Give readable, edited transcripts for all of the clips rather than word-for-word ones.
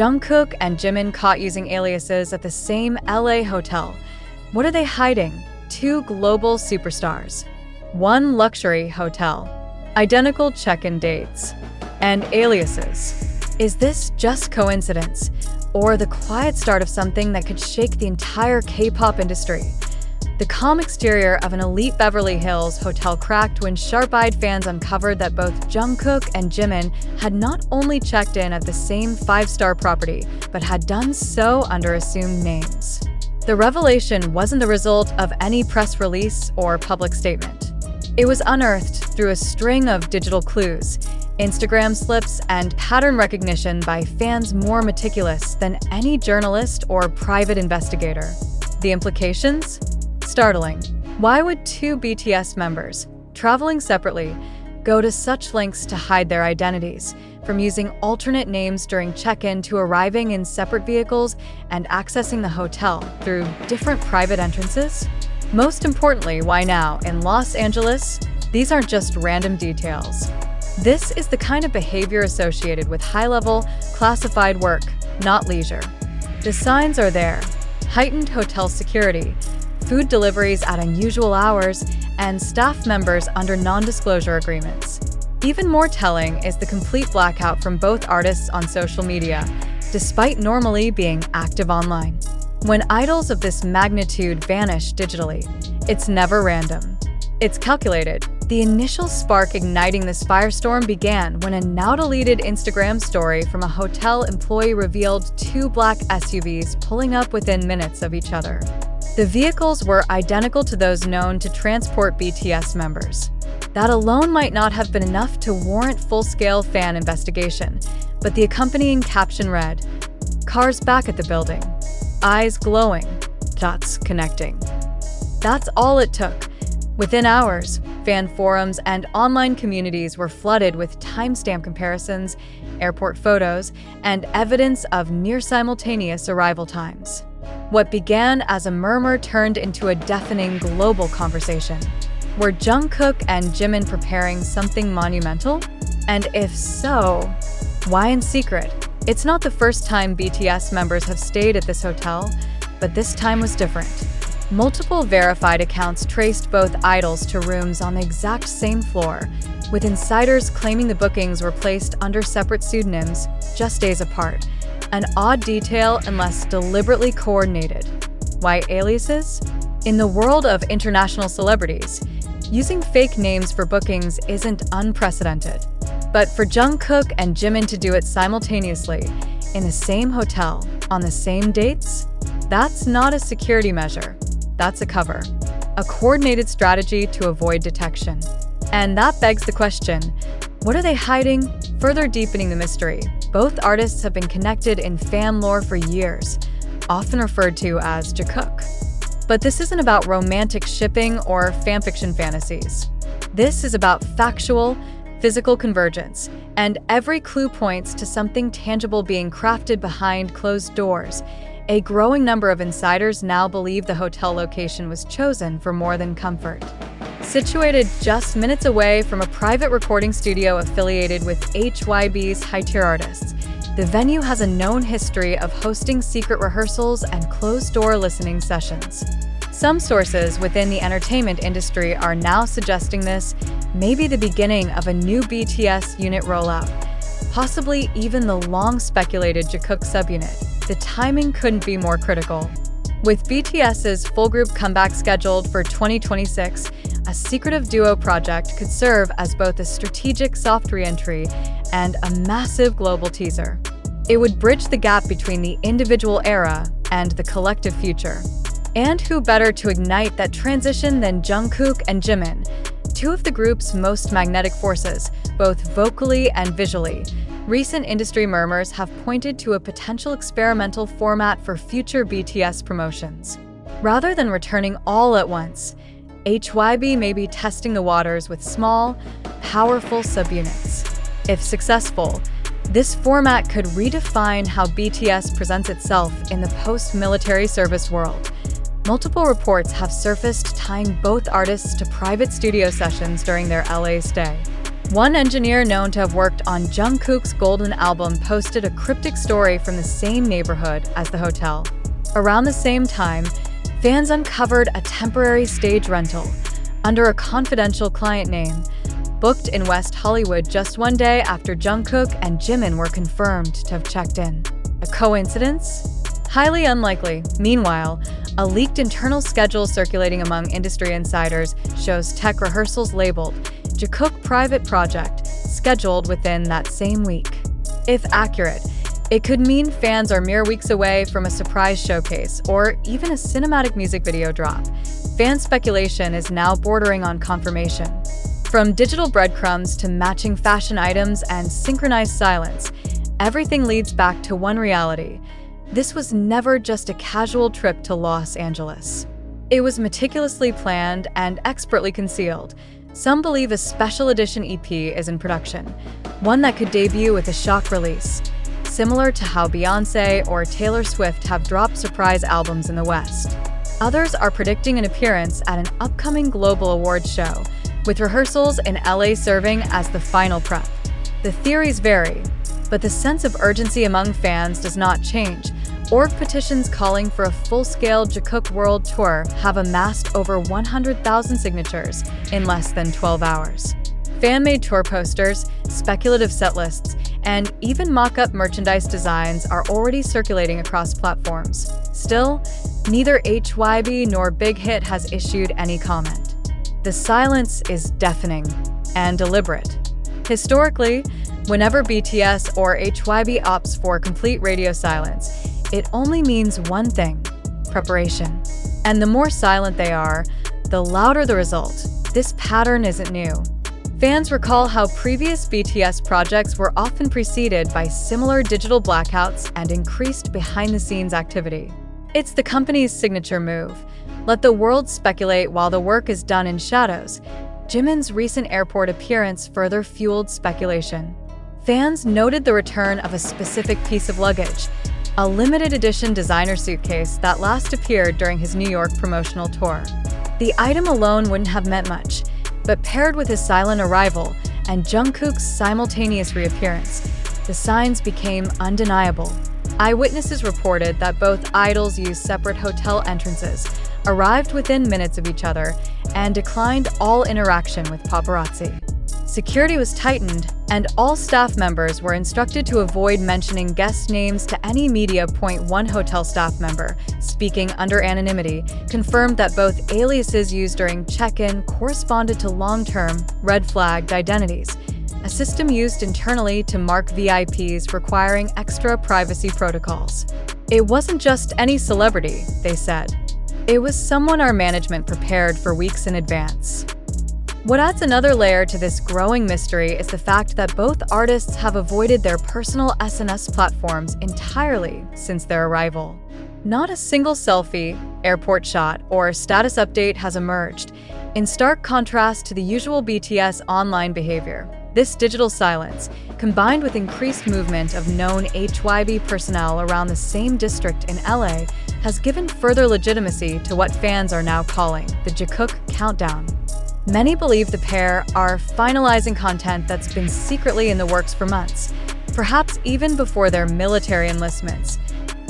Jungkook and Jimin caught using aliases at the same LA hotel. What are they hiding? Two global superstars. One luxury hotel. Identical check-in dates. And aliases. Is this just coincidence? Or the quiet start of something that could shake the entire K-pop industry? The calm exterior of an elite Beverly Hills hotel cracked when sharp-eyed fans uncovered that both Jungkook and Jimin had not only checked in at the same five-star property, but had done so under assumed names. The revelation wasn't the result of any press release or public statement. It was unearthed through a string of digital clues, Instagram slips, and pattern recognition by fans more meticulous than any journalist or private investigator. The implications? Startling. Why would two BTS members, traveling separately, go to such lengths to hide their identities, from using alternate names during check-in to arriving in separate vehicles and accessing the hotel through different private entrances? Most importantly, why now, in Los Angeles? These aren't just random details. This is the kind of behavior associated with high-level, classified work, not leisure. The signs are there: heightened hotel security, food deliveries at unusual hours, and staff members under non-disclosure agreements. Even more telling is the complete blackout from both artists on social media, despite normally being active online. When idols of this magnitude vanish digitally, it's never random. It's calculated. The initial spark igniting this firestorm began when a now-deleted Instagram story from a hotel employee revealed two black SUVs pulling up within minutes of each other. The vehicles were identical to those known to transport BTS members. That alone might not have been enough to warrant full-scale fan investigation, but the accompanying caption read, "Cars back at the building. Eyes glowing. Dots connecting." That's all it took. Within hours, fan forums and online communities were flooded with timestamp comparisons, airport photos, and evidence of near-simultaneous arrival times. What began as a murmur turned into a deafening global conversation. Were Jungkook and Jimin preparing something monumental? And if so, why in secret? It's not the first time BTS members have stayed at this hotel, but this time was different. Multiple verified accounts traced both idols to rooms on the exact same floor, with insiders claiming the bookings were placed under separate pseudonyms, just days apart. An odd detail unless deliberately coordinated. Why aliases? In the world of international celebrities, using fake names for bookings isn't unprecedented. But for Jungkook and Jimin to do it simultaneously, in the same hotel, on the same dates? That's not a security measure. That's a cover. A coordinated strategy to avoid detection. And that begs the question, what are they hiding? Further deepening the mystery, both artists have been connected in fan lore for years, often referred to as jikook. But this isn't about romantic shipping or fanfiction fantasies. This is about factual, physical convergence, and every clue points to something tangible being crafted behind closed doors. A growing number of insiders now believe the hotel location was chosen for more than comfort. Situated just minutes away from a private recording studio affiliated with HYB's high-tier artists, the venue has a known history of hosting secret rehearsals and closed-door listening sessions. Some sources within the entertainment industry are now suggesting this may be the beginning of a new BTS unit rollout, possibly even the long-speculated Jakook subunit. The timing couldn't be more critical. With BTS's full group comeback scheduled for 2026, a secretive duo project could serve as both a strategic soft re-entry and a massive global teaser. It would bridge the gap between the individual era and the collective future. And who better to ignite that transition than Jungkook and Jimin, two of the group's most magnetic forces, both vocally and visually. Recent industry murmurs have pointed to a potential experimental format for future BTS promotions. Rather than returning all at once, HYB may be testing the waters with small, powerful subunits. If successful, this format could redefine how BTS presents itself in the post-military service world. Multiple reports have surfaced tying both artists to private studio sessions during their LA stay. One engineer known to have worked on Jungkook's Golden album posted a cryptic story from the same neighborhood as the hotel. Around the same time, fans uncovered a temporary stage rental under a confidential client name, booked in West Hollywood just one day after Jungkook and Jimin were confirmed to have checked in. A coincidence? Highly unlikely. Meanwhile, a leaked internal schedule circulating among industry insiders shows tech rehearsals labeled Jakook Private Project, scheduled within that same week. If accurate, it could mean fans are mere weeks away from a surprise showcase or even a cinematic music video drop. Fan speculation is now bordering on confirmation. From digital breadcrumbs to matching fashion items and synchronized silence, everything leads back to one reality. This was never just a casual trip to Los Angeles. It was meticulously planned and expertly concealed. Some believe a special edition EP is in production, one that could debut with a shock release, similar to how Beyoncé or Taylor Swift have dropped surprise albums in the West. Others are predicting an appearance at an upcoming global awards show, with rehearsals in LA serving as the final prep. The theories vary, but the sense of urgency among fans does not change. Org petitions calling for a full-scale Jakook World Tour have amassed over 100,000 signatures in less than 12 hours. Fan-made tour posters, speculative set lists, and even mock-up merchandise designs are already circulating across platforms. Still, neither hybe nor Big Hit has issued any comment. The silence is deafening and deliberate. Historically, whenever BTS or hybe opts for complete radio silence, it only means one thing: preparation. And the more silent they are, the louder the result. This pattern isn't new. Fans recall how previous BTS projects were often preceded by similar digital blackouts and increased behind-the-scenes activity. It's the company's signature move. Let the world speculate while the work is done in shadows. Jimin's recent airport appearance further fueled speculation. Fans noted the return of a specific piece of luggage, a limited edition designer suitcase that last appeared during his New York promotional tour. The item alone wouldn't have meant much, but paired with his silent arrival and Jungkook's simultaneous reappearance, the signs became undeniable. Eyewitnesses reported that both idols used separate hotel entrances, arrived within minutes of each other, and declined all interaction with paparazzi. Security was tightened, and all staff members were instructed to avoid mentioning guest names to any media. One hotel staff member, speaking under anonymity, confirmed that both aliases used during check-in corresponded to long-term, red-flagged identities, a system used internally to mark VIPs requiring extra privacy protocols. It wasn't just any celebrity, they said. It was someone our management prepared for weeks in advance. What adds another layer to this growing mystery is the fact that both artists have avoided their personal SNS platforms entirely since their arrival. Not a single selfie, airport shot, or status update has emerged, in stark contrast to the usual BTS online behavior. This digital silence, combined with increased movement of known hybe personnel around the same district in LA, has given further legitimacy to what fans are now calling the Jakook Countdown. Many believe the pair are finalizing content that's been secretly in the works for months, perhaps even before their military enlistments.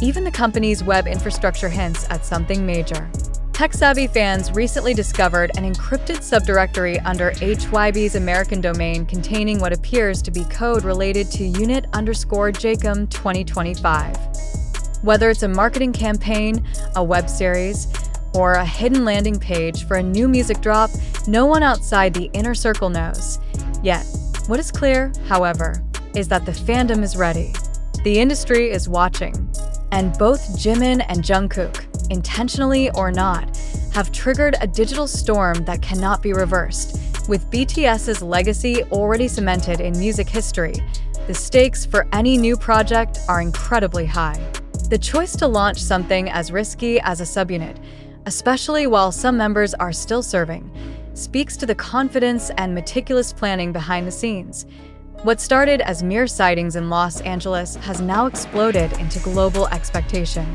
Even the company's web infrastructure hints at something major. Tech-savvy fans recently discovered an encrypted subdirectory under hybe's American domain containing what appears to be code related to unit_Jakook 2025. Whether it's a marketing campaign, a web series, or a hidden landing page for a new music drop, no one outside the inner circle knows. Yet, what is clear, however, is that the fandom is ready. The industry is watching. And both Jimin and Jungkook, intentionally or not, have triggered a digital storm that cannot be reversed. With BTS's legacy already cemented in music history, the stakes for any new project are incredibly high. The choice to launch something as risky as a subunit, especially while some members are still serving, speaks to the confidence and meticulous planning behind the scenes. What started as mere sightings in Los Angeles has now exploded into global expectation.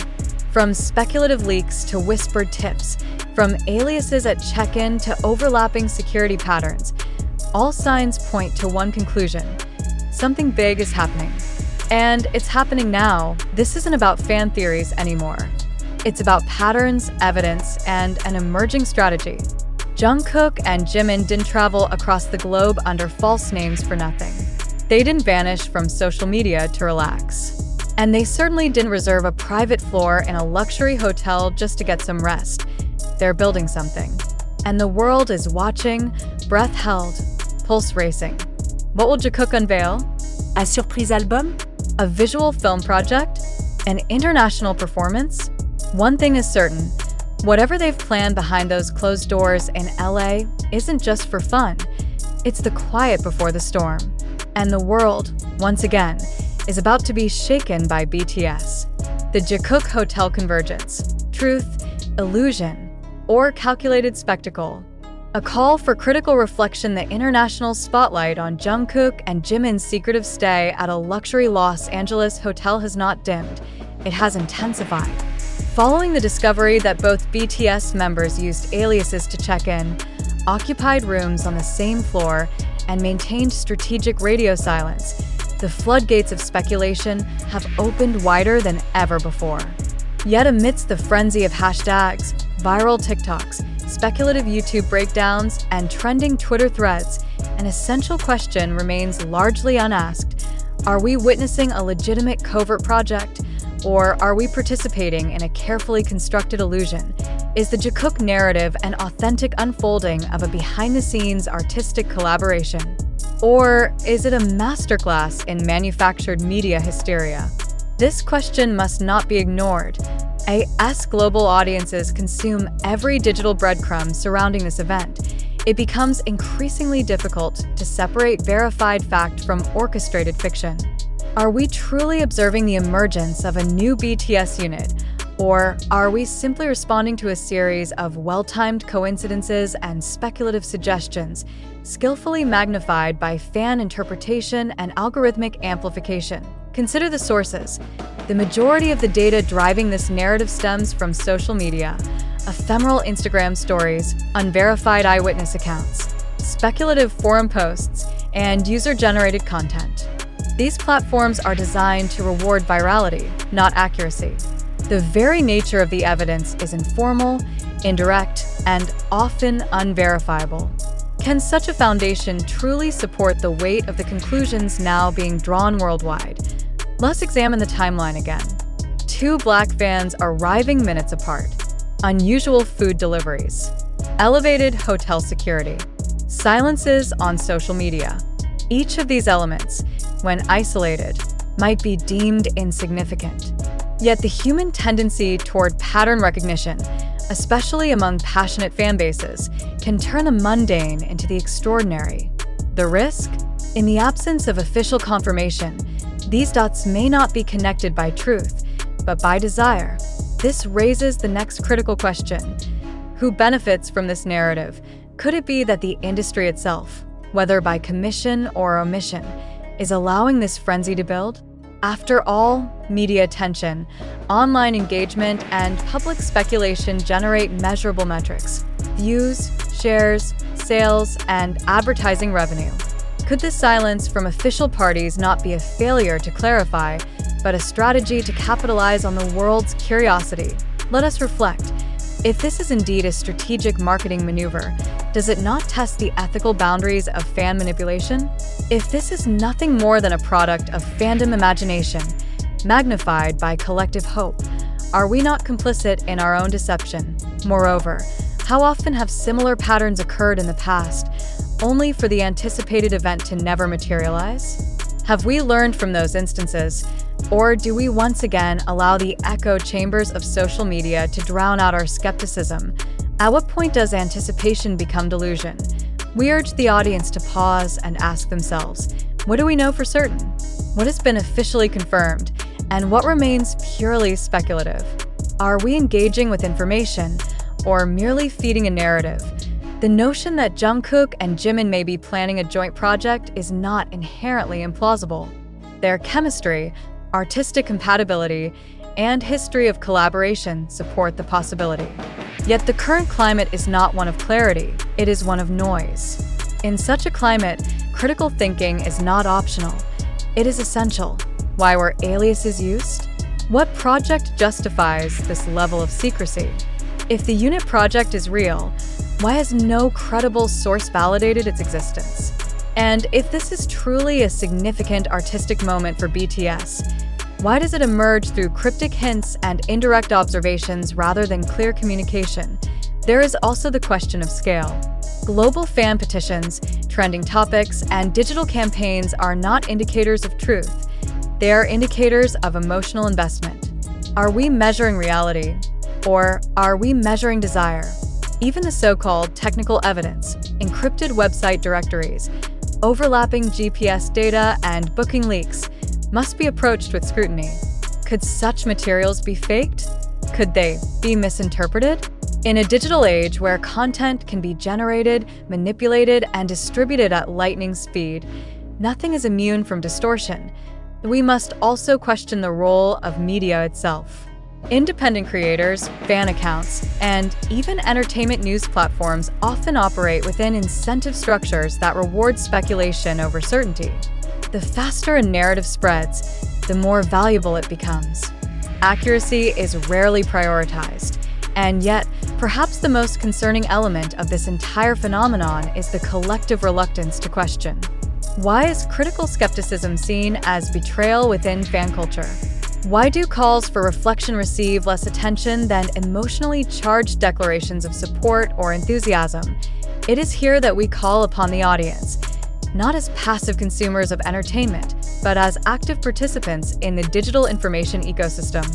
From speculative leaks to whispered tips, from aliases at check-in to overlapping security patterns, All signs point to one conclusion: something big is happening. And it's happening now. This isn't about fan theories anymore. It's about patterns, evidence, and an emerging strategy. Jungkook and Jimin didn't travel across the globe under false names for nothing. They didn't vanish from social media to relax. And they certainly didn't reserve a private floor in a luxury hotel just to get some rest. They're building something. And the world is watching, breath held, pulse racing. What will Jakook unveil? Un surprise album? A visual film project? An international performance? One thing is certain. Whatever they've planned behind those closed doors in LA isn't just for fun. It's the quiet before the storm. And the world, once again, is about to be shaken by BTS. The Jakook Hotel convergence. Truth, illusion, or calculated spectacle. A call for critical reflection. The international spotlight on Jungkook and Jimin's secretive stay at a luxury Los Angeles hotel has not dimmed. It has intensified. Following the discovery that both BTS members used aliases to check in, occupied rooms on the same floor, and maintained strategic radio silence, the floodgates of speculation have opened wider than ever before. Yet amidst the frenzy of hashtags, viral TikToks, speculative YouTube breakdowns, and trending Twitter threads, an essential question remains largely unasked. Are we witnessing a legitimate covert project? Or are we participating in a carefully constructed illusion? Is the Jakook narrative an authentic unfolding of a behind-the-scenes artistic collaboration? Or is it a masterclass in manufactured media hysteria? This question must not be ignored. As global audiences consume every digital breadcrumb surrounding this event, it becomes increasingly difficult to separate verified fact from orchestrated fiction. Are we truly observing the emergence of a new BTS unit, or are we simply responding to a series of well-timed coincidences and speculative suggestions, skillfully magnified by fan interpretation and algorithmic amplification? Consider the sources. The majority of the data driving this narrative stems from social media, ephemeral Instagram stories, unverified eyewitness accounts, speculative forum posts, and user-generated content. These platforms are designed to reward virality, not accuracy. The very nature of the evidence is informal, indirect, and often unverifiable. Can such a foundation truly support the weight of the conclusions now being drawn worldwide? Let's examine the timeline again. 2 Black fans arriving minutes apart. Unusual food deliveries. Elevated hotel security. Silences on social media. Each of these elements, when isolated, might be deemed insignificant. Yet the human tendency toward pattern recognition, especially among passionate fan bases, can turn the mundane into the extraordinary. The risk? In the absence of official confirmation, these dots may not be connected by truth, but by desire. This raises the next critical question. Who benefits from this narrative? Could it be that the industry itself, whether by commission or omission, is allowing this frenzy to build? After all, media attention, online engagement, and public speculation generate measurable metrics: views, shares, sales, and advertising revenue. Could this silence from official parties not be a failure to clarify, but a strategy to capitalize on the world's curiosity? Let us reflect. If this is indeed a strategic marketing maneuver, does it not test the ethical boundaries of fan manipulation? If this is nothing more than a product of fandom imagination, magnified by collective hope, are we not complicit in our own deception? Moreover, how often have similar patterns occurred in the past, only for the anticipated event to never materialize? Have we learned from those instances, or do we once again allow the echo chambers of social media to drown out our skepticism? At what point does anticipation become delusion? We urge the audience to pause and ask themselves, what do we know for certain? What has been officially confirmed? And what remains purely speculative? Are we engaging with information or merely feeding a narrative? The notion that Jungkook and Jimin may be planning a joint project is not inherently implausible. Their chemistry, artistic compatibility, and history of collaboration support the possibility. Yet the current climate is not one of clarity, it is one of noise. In such a climate, critical thinking is not optional. It is essential. Why were aliases used? What project justifies this level of secrecy? If the unit project is real, why has no credible source validated its existence? And if this is truly a significant artistic moment for BTS, why does it emerge through cryptic hints and indirect observations rather than clear communication? There is also the question of scale. Global fan petitions, trending topics, and digital campaigns are not indicators of truth. They are indicators of emotional investment. Are we measuring reality, or are we measuring desire? Even the so-called technical evidence, encrypted website directories, overlapping GPS data, and booking leaks must be approached with scrutiny. Could such materials be faked? Could they be misinterpreted? In a digital age where content can be generated, manipulated, and distributed at lightning speed, nothing is immune from distortion. We must also question the role of media itself. Independent creators, fan accounts, and even entertainment news platforms often operate within incentive structures that reward speculation over certainty. The faster a narrative spreads, the more valuable it becomes. Accuracy is rarely prioritized, and yet, perhaps the most concerning element of this entire phenomenon is the collective reluctance to question. Why is critical skepticism seen as betrayal within fan culture? Why do calls for reflection receive less attention than emotionally charged declarations of support or enthusiasm? It is here that we call upon the audience, not as passive consumers of entertainment, but as active participants in the digital information ecosystem.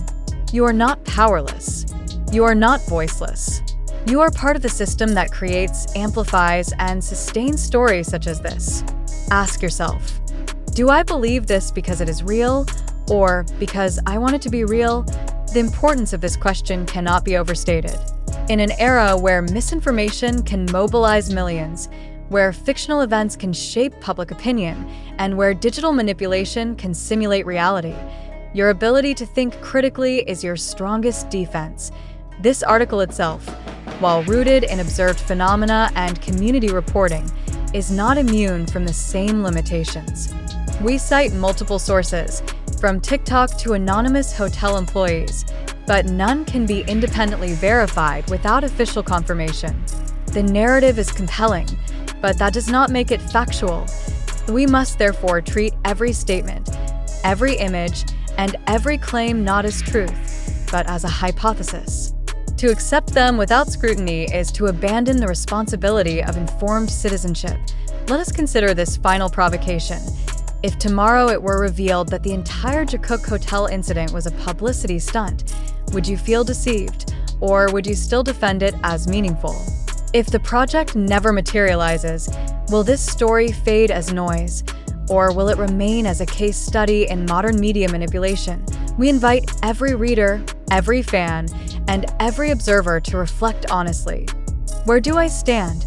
You are not powerless. You are not voiceless. You are part of the system that creates, amplifies, and sustains stories such as this. Ask yourself, do I believe this because it is real, or because I want it to be real? The importance of this question cannot be overstated. In an era where misinformation can mobilize millions, where fictional events can shape public opinion, and where digital manipulation can simulate reality, your ability to think critically is your strongest defense. This article itself, while rooted in observed phenomena and community reporting, is not immune from the same limitations. We cite multiple sources, from TikTok to anonymous hotel employees, but none can be independently verified without official confirmation. The narrative is compelling, but that does not make it factual. We must therefore treat every statement, every image, and every claim not as truth, but as a hypothesis. To accept them without scrutiny is to abandon the responsibility of informed citizenship. Let us consider this final provocation. If tomorrow it were revealed that the entire Jakook Hotel incident was a publicity stunt, would you feel deceived, or would you still defend it as meaningful? If the project never materializes, will this story fade as noise, or will it remain as a case study in modern media manipulation? We invite every reader, every fan, and every observer to reflect honestly. Where do I stand?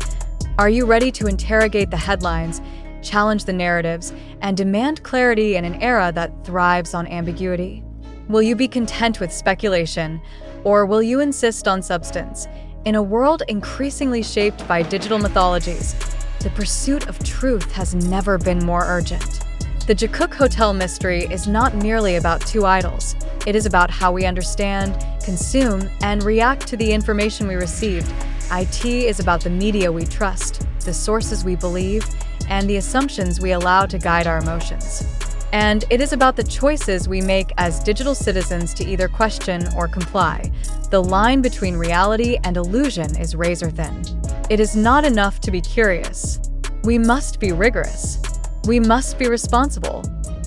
Are you ready to interrogate the headlines, challenge the narratives, and demand clarity in an era that thrives on ambiguity? Will you be content with speculation, or will you insist on substance? In a world increasingly shaped by digital mythologies, the pursuit of truth has never been more urgent. The Jakook Hotel mystery is not merely about two idols. It is about how we understand, consume, and react to the information we received. IT is about the media we trust, the sources we believe, and the assumptions we allow to guide our emotions. And it is about the choices we make as digital citizens to either question or comply. The line between reality and illusion is razor thin. It is not enough to be curious. We must be rigorous. We must be responsible.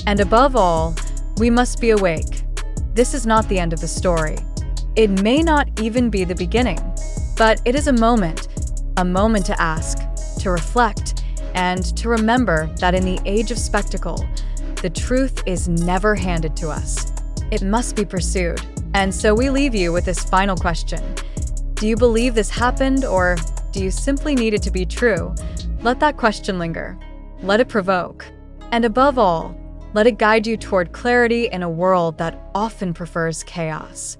And above all, we must be awake. This is not the end of the story. It may not even be the beginning, but it is a moment to ask, to reflect, and to remember that in the age of spectacle, the truth is never handed to us. It must be pursued. And so we leave you with this final question. Do you believe this happened, or do you simply need it to be true? Let that question linger. Let it provoke. And above all, let it guide you toward clarity in a world that often prefers chaos.